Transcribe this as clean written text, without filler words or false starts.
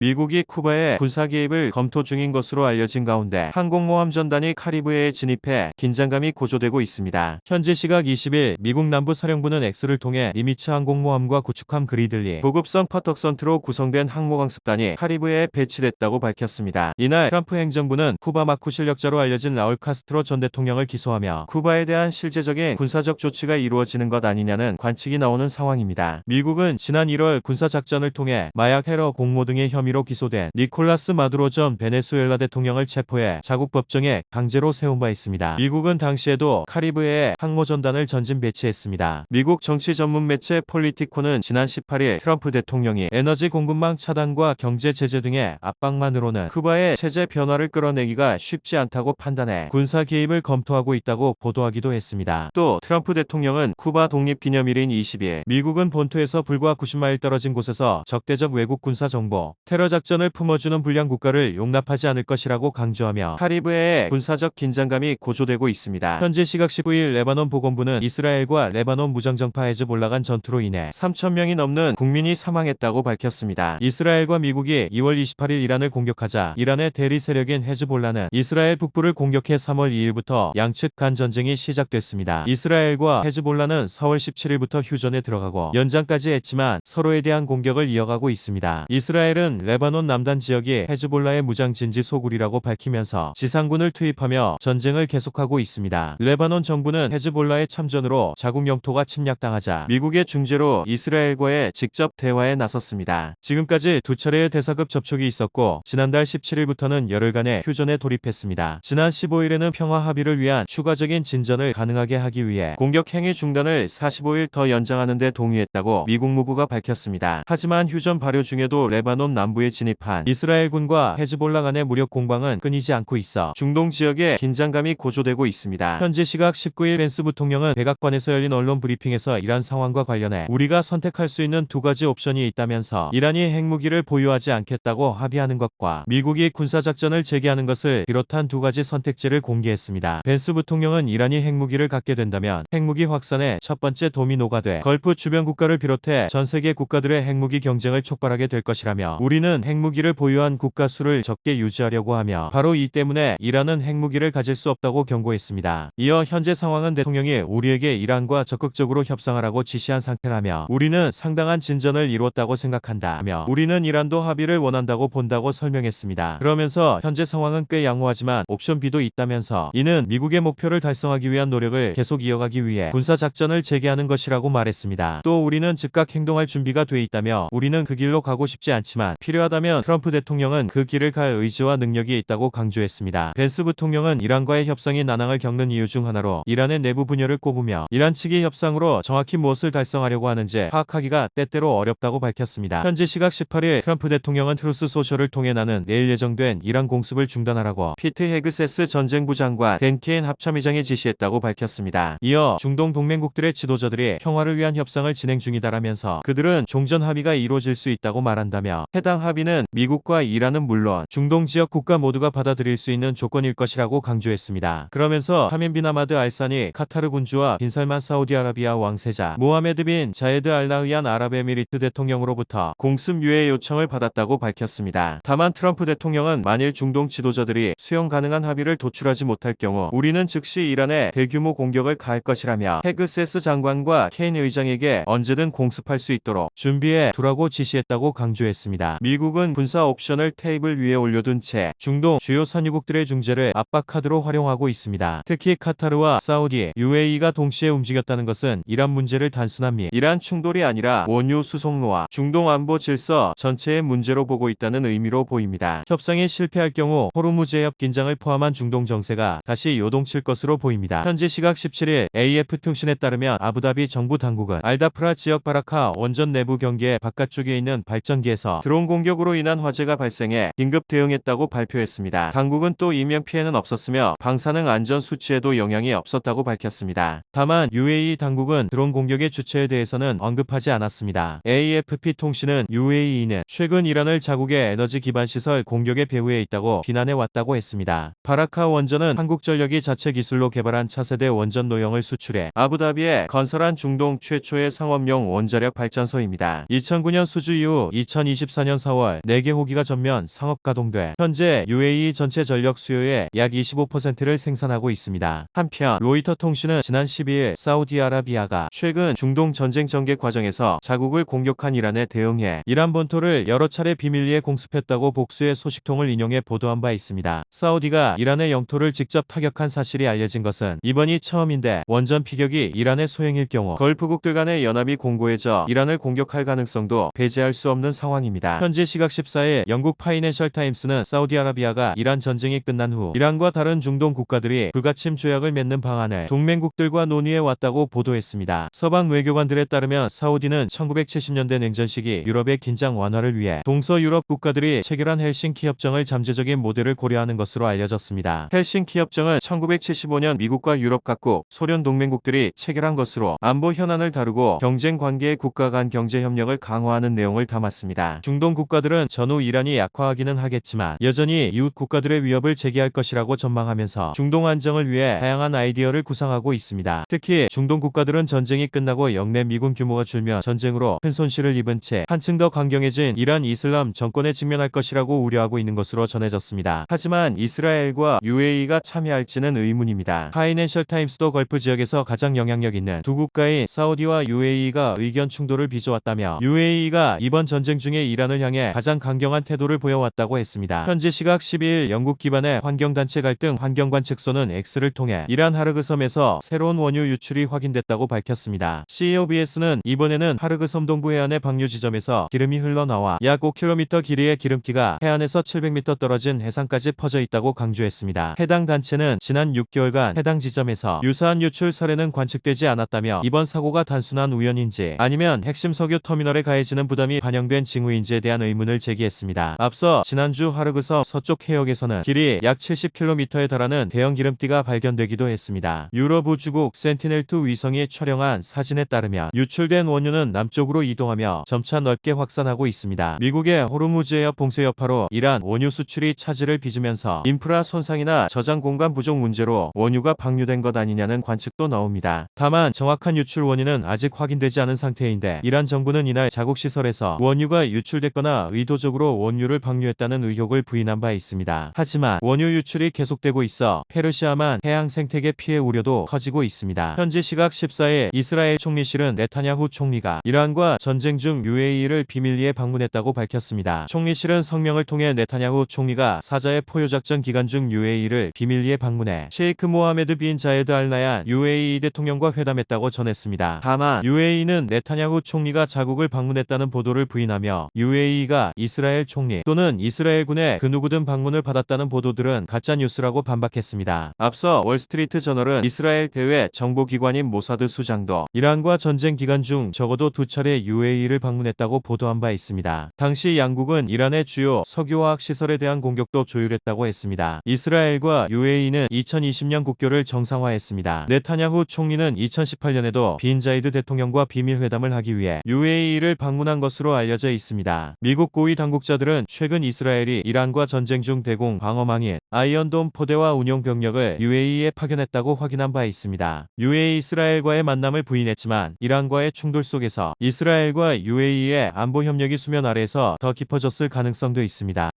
미국이 쿠바에 군사 개입을 검토 중인 것으로 알려진 가운데 항공모함 전단이 카리브해에 진입해 긴장감이 고조되고 있습니다. 현지 시각 20일 미국 남부 사령부는 X를 통해 니미츠 항공모함과 구축함 그리들리, 보급선 파턱선트로 구성된 항모강습단이 카리브해에 배치됐다고 밝혔습니다. 이날 트럼프 행정부는 쿠바 마쿠 실력자로 알려진 라울 카스트로 전 대통령을 기소하며 쿠바에 대한 실제적인 군사적 조치가 이루어지는 것 아니냐는 관측이 나오는 상황입니다. 미국은 지난 1월 군사작전을 통해 마약 테러 공모 등의 혐의로 기소된 니콜라스 마두로 전 베네수엘라 대통령을 체포해 자국 법정에 강제로 세운 바 있습니다. 미국은 당시에도 카리브해에 항모전단을 전진 배치했습니다. 미국 정치 전문 매체 폴리티코는 지난 18일 트럼프 대통령이 에너지 공급망 차단과 경제 제재 등의 압박만으로는 쿠바의 체제 변화를 끌어내기가 쉽지 않다고 판단해 군사 개입을 검토하고 있다고 보도하기도 했습니다. 또 트럼프 대통령은 쿠바 독립기념일인 20일 미국은 본토에서 불과 90마일 떨어진 곳에서 적대적 외국 군사 정보, 테러 작전을 품어주는 불량 국가를 용납하지 않을 것이라고 강조하며 카리브해에 군사적 긴장감이 고조되고 있습니다. 현재 시각 19일 레바논 보건부는 이스라엘과 레바논 무장정파 헤즈볼라 간 전투로 인해 3,000명이 넘는 국민이 사망했다고 밝혔습니다. 이스라엘과 미국이 2월 28일 이란을 공격하자 이란의 대리 세력인 헤즈볼라는 이스라엘 북부를 공격해 3월 2일부터 양측 간 전쟁이 시작됐습니다. 이스라엘과 헤즈볼라는 4월 17일부터 휴전에 들어가고 연장까지 했지만 서로에 대한 공격을 이어가고 있습니다. 이스라엘은 레바논 남단 지역이 헤즈볼라의 무장 진지 소굴이라고 밝히면서 지상군을 투입하며 전쟁을 계속하고 있습니다. 레바논 정부는 헤즈볼라의 참전으로 자국 영토가 침략당하자 미국의 중재로 이스라엘과의 직접 대화에 나섰습니다. 지금까지 두 차례의 대사급 접촉이 있었고 지난달 17일부터는 열흘간의 휴전에 돌입했습니다. 지난 15일에는 평화 합의를 위한 추가적인 진전을 가능하게 하기 위해 공격 행위 중단을 45일 더 연장하는 데 동의했다고 미국 무부가 밝혔습니다. 하지만 휴전 발효 중에도 레바논 남부에 진입한 이스라엘군과 헤즈볼라 간의 무력 공방은 끊이지 않고 있어 중동 지역에 긴장감이 고조되고 있습니다. 현재 시각 19일 벤스 부통령은 백악관에서 열린 언론 브리핑에서 이란 상황과 관련해 우리가 선택할 수 있는 두 가지 옵션이 있다면서 이란이 핵무기를 보유하지 않겠다고 합의하는 것과 미국이 군사작전을 재개하는 것을 비롯한 두 가지 선택지를 공개했습니다. 벤스 부통령은 이란이 핵무기를 갖게 된다면 핵무기 확산의 첫 번째 도미노가 돼 걸프 주변 국가를 비롯해 전 세계 국가들의 핵무기 경쟁을 촉발하게 될 것이라며 우리는 핵무기를 보유한 국가 수를 적게 유지하려고 하며 바로 이 때문에 이란은 핵무기를 가질 수 없다고 경고했습니다. 이어 현재 상황은 대통령이 우리에게 이란과 적극적으로 협상하라고 지시한 상태라며 우리는 상당한 진전을 이루었다고 생각한다며 우리는 이란도 합의를 원한다고 본다고 설명했습니다. 그러면서 현재 상황은 꽤 양호하지만 옵션 B도 있다면서 이는 미국의 목표를 달성하기 위한 노력을 계속 이어가기 위해 군사작전을 재개하는 것이라고 말했습니다. 또 우리는 즉각 행동할 준비가 돼 있다며 우리는 그 길로 가고 싶지 않지만 필요하다면 트럼프 대통령은 그 길을 갈 의지와 능력이 있다고 강조했습니다. 벤스 부통령은 이란과의 협상이 난항을 겪는 이유 중 하나로 이란의 내부 분열을 꼽으며 이란 측이 협상으로 정확히 무엇을 달성하려고 하는지 파악하기가 때때로 어렵다고 밝혔습니다. 현재 시각 18일 트럼프 대통령은 트루스 소셜을 통해 나는 내일 예정된 이란 공습을 중단하라고 피트 헤그세스 전쟁부 장관 댄 케인 합참의장이 지시했다고 밝혔습니다. 이어 중동 동맹국들의 지도자들이 평화를 위한 협상을 진행 중이다라면서 그들은 종전 합의가 이루어질 수 있다고 말한다며 해당 합의는 미국과 이란은 물론 중동 지역 국가 모두가 받아들일 수 있는 조건일 것이라고 강조했습니다. 그러면서 하민 빈 하마드 알산이 카타르 군주와 빈살만 사우디아라비아 왕세자 모하메드 빈 자예드 알 나흐얀 아랍에미리트 대통령으로부터 공습 유예 요청을 받았다고 밝혔습니다. 다만 트럼프 대통령은 만일 중동 지도자들이 수용 가능한 합의를 도출하지 못할 경우 우리는 즉시 이란에 대규모 공격을 가할 것이라며 헤그세스 장관과 케인 의장에게 언제든 공습할 수 있도록 준비해 두라고 지시했다고 강조했습니다. 미국은 군사 옵션을 테이블 위에 올려둔 채 중동 주요 산유국들의 중재를 압박카드로 활용하고 있습니다. 특히 카타르와 사우디, UAE가 동시에 움직였다는 것은 이란 문제를 단순한 이란 충돌이 아니라 원유 수송로와 중동 안보 질서 전체의 문제로 보고 있다는 의미로 보입니다. 협상이 실패할 경우 호르무즈 해협 긴장을 포함한 중동 정세가 다시 요동칠 것으로 보입니다. 현재 시각 17일 AF통신에 따르면 아부다비 정부 당국은 알다프라 지역 바라카 원전 내부 경계 바깥쪽에 있는 발전기에서 드론 공격으로 인한 화재가 발생해 긴급 대응했다고 발표했습니다. 당국은 또 인명피해는 없었으며 방사능 안전 수치에도 영향이 없었다고 밝혔습니다. 다만 UAE 당국은 드론 공격의 주체에 대해서는 언급하지 않았습니다. AFP 통신은 UAE는 최근 이란을 자국의 에너지 기반 시설 공격의 배후에 있다고 비난해왔다고 했습니다. 바라카 원전은 한국전력이 자체 기술로 개발한 차세대 원전 노형을 수출해 아부다비에 건설한 중동 최초의 상업용 원자력 발전소입니다. 2009년 수주 이후 2024년 3월 4월 4개 호기가 전면 상업 가동돼 현재 UAE 전체 전력 수요의 약 25%를 생산하고 있습니다. 한편 로이터 통신은 지난 12일 사우디아라비아가 최근 중동 전쟁 전개 과정에서 자국을 공격한 이란에 대응해 이란 본토를 여러 차례 비밀리에 공습했다고 복수의 소식통을 인용해 보도한 바 있습니다. 사우디가 이란의 영토를 직접 타격한 사실이 알려진 것은 이번이 처음인데 원전 피격이 이란의 소행일 경우 걸프국들 간의 연합이 공고해져 이란을 공격할 가능성도 배제할 수 없는 상황입니다. 현재 시각 14일 영국 파이낸셜 타임스는 사우디아라비아가 이란 전쟁이 끝난 후 이란과 다른 중동 국가들이 불가침 조약을 맺는 방안을 동맹국들과 논의해 왔다고 보도했습니다. 서방 외교관들에 따르면 사우디는 1970년대 냉전 시기 유럽의 긴장 완화를 위해 동서유럽 국가들이 체결한 헬싱키 협정을 잠재적인 모델을 고려하는 것으로 알려졌습니다. 헬싱키 협정은 1975년 미국과 유럽 각국, 소련 동맹국들이 체결한 것으로 안보 현안을 다루고 경쟁 관계의 국가 간 경제 협력을 강화하는 내용을 담았습니다. 중동 국가들은 전후 이란이 약화하기는 하겠지만 여전히 이웃 국가들의 위협을 제기할 것이라고 전망하면서 중동 안정을 위해 다양한 아이디어를 구상하고 있습니다. 특히 중동 국가들은 전쟁이 끝나고 영내 미군 규모가 줄며 전쟁으로 큰 손실을 입은 채 한층 더 강경해진 이란 이슬람 정권에 직면할 것이라고 우려하고 있는 것으로 전해졌습니다. 하지만 이스라엘과 UAE가 참여할지는 의문입니다. 파이낸셜 타임스도 걸프 지역에서 가장 영향력 있는 두 국가인 사우디와 UAE가 의견 충돌을 빚어왔다며 UAE가 이번 전쟁 중에 이란을 향해 가장 강경한 태도를 보여왔다고 했습니다. 현지 시각 12일 영국 기반의 환경단체 갈등 환경관측소는 X를 통해 이란 하르그 섬에서 새로운 원유 유출이 확인됐다고 밝혔습니다. COBS는 이번에는 하르그 섬 동부 해안의 방류 지점에서 기름이 흘러나와 약 5km 길이의 기름기가 해안에서 700m 떨어진 해상까지 퍼져 있다고 강조했습니다. 해당 단체는 지난 6개월간 해당 지점에서 유사한 유출 사례는 관측되지 않았다며 이번 사고가 단순한 우연인지 아니면 핵심 석유 터미널에 가해지는 부담이 반영된 징후인지에 대한 의문을 제기했습니다. 앞서 지난주 하르그 섬 서쪽 해역에서는 길이 약 70km에 달하는 대형 기름띠가 발견되기도 했습니다. 유럽 우주국 센티넬2 위성이 촬영한 사진에 따르면 유출된 원유는 남쪽으로 이동하며 점차 넓게 확산하고 있습니다. 미국의 호르무즈 해협 봉쇄 여파로 이란 원유 수출이 차질을 빚으면서 인프라 손상이나 저장 공간 부족 문제로 원유가 방류된 것 아니냐는 관측도 나옵니다. 다만 정확한 유출 원인은 아직 확인되지 않은 상태인데 이란 정부는 이날 자국 시설에서 원유가 유출됐거나 의도적으로 원유를 방류했다는 의혹을 부인한 바 있습니다. 하지만 원유 유출이 계속되고 있어 페르시아만 해양 생태계 피해 우려도 커지고 있습니다. 현지 시각 14일 이스라엘 총리실은 네타냐후 총리가 이란과 전쟁 중 UAE를 비밀리에 방문했다고 밝혔습니다. 총리실은 성명을 통해 네타냐후 총리가 사자의 포효작전 기간 중 UAE를 비밀리에 방문해 셰이크 모하메드 빈 자예드 알 나얀 UAE 대통령과 회담했다고 전했습니다. 다만 UAE는 네타냐후 총리가 자국을 방문했다는 보도를 부인하며 UAE가 이스라엘 총리 또는 이스라엘군의 그 누구든 방문을 받았다는 보도들은 가짜뉴스라고 반박했습니다. 앞서 월스트리트 저널은 이스라엘 대외 정보기관인 모사드 수장도 이란과 전쟁 기간 중 적어도 2차례 UAE를 방문했다고 보도한 바 있습니다. 당시 양국은 이란의 주요 석유화학 시설에 대한 공격도 조율했다고 했습니다. 이스라엘과 UAE는 2020년 국교를 정상화했습니다. 네타냐후 총리는 2018년에도 빈 자이드 대통령과 비밀회담을 하기 위해 UAE를 방문한 것으로 알려져 있습니다. 미국 고위 당국자들은 최근 이스라엘이 이란과 전쟁 중 대공 방어망인 아이언돔 포대와 운용 병력을 UAE에 파견했다고 확인한 바 있습니다. UAE 이스라엘과의 만남을 부인했지만 이란과의 충돌 속에서 이스라엘과 UAE의 안보 협력이 수면 아래에서 더 깊어졌을 가능성도 있습니다.